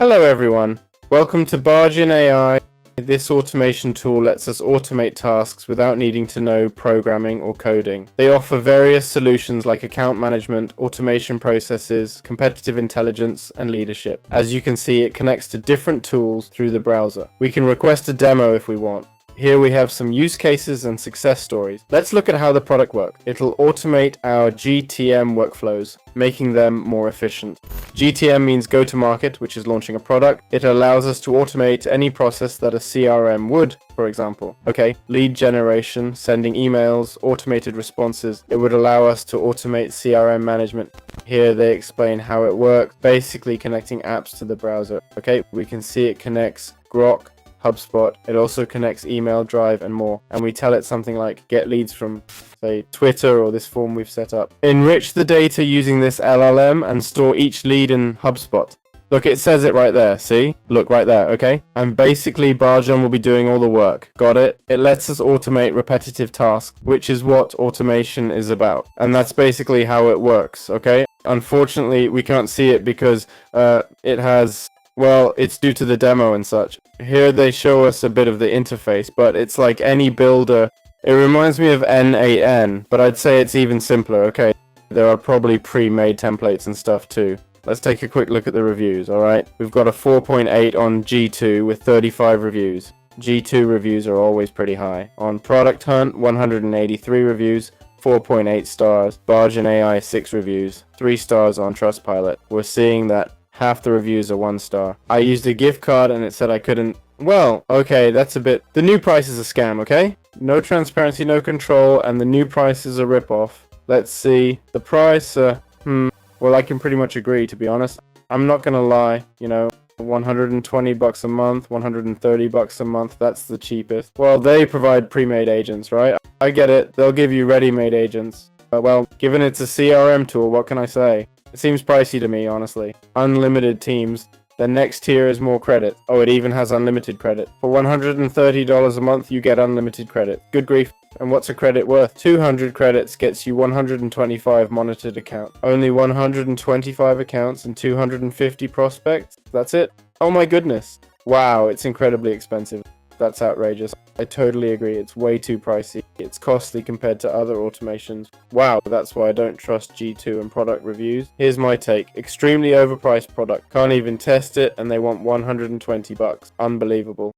Hello everyone, welcome to Bardeen AI. This automation tool lets us automate tasks without needing to know programming or coding. They offer various solutions like account management, automation processes, competitive intelligence, and leadership. As you can see, it connects to different tools through the browser. We can request a demo if we want. Here we have some use cases and success stories. Let's look at how the product works. It'll automate our GTM workflows, making them more efficient. GTM means go to market, which is launching a product. It allows us to automate any process that a CRM would, for example. Okay, lead generation, sending emails, automated responses. It would allow us to automate CRM management. Here they explain how it works, basically connecting apps to the browser. Okay, we can see it connects Grok, HubSpot. It also connects email, Drive, and more. And we tell it something like get leads from, say, Twitter or this form we've set up. Enrich the data using this LLM and store each lead in HubSpot. Look, it says it right there, see? Look right there, okay? And basically, Bardeen will be doing all the work. Got it? It lets us automate repetitive tasks, which is what automation is about. And that's basically how it works, okay? Unfortunately, we can't see it because it has... Well, it's due to the demo and such. Here they show us a bit of the interface, but it's like any builder. It reminds me of N8N, but I'd say it's even simpler, okay? There are probably pre-made templates and stuff too. Let's take a quick look at the reviews, alright? We've got a 4.8 on G2 with 35 reviews. G2 reviews are always pretty high. On Product Hunt, 183 reviews, 4.8 stars. Bardeen AI, 6 reviews, 3 stars on Trustpilot. We're seeing that half the reviews are 1 star. I used a gift card and it said I couldn't... Well, okay, that's a bit... The new price is a scam, okay? No transparency, no control, and the new price is a ripoff. Let's see. The price, well, I can pretty much agree, to be honest. I'm not gonna lie, you know, 120 bucks a month, 130 bucks a month, that's the cheapest. Well, they provide pre-made agents, right? I get it. They'll give you ready-made agents. Well, given it's a CRM tool, what can I say? It seems pricey to me, honestly. Unlimited teams. The next tier is more credit. Oh, it even has unlimited credit. For $130 a month, you get unlimited credit. Good grief. And what's a credit worth? 200 credits gets you 125 monitored accounts. Only 125 accounts and 250 prospects? That's it? Oh my goodness. Wow, it's incredibly expensive. That's outrageous. I totally agree, it's way too pricey. It's costly compared to other automations. Wow, that's why I don't trust G2 and product reviews. Here's my take. Extremely overpriced product. Can't even test it and they want 120 bucks. Unbelievable.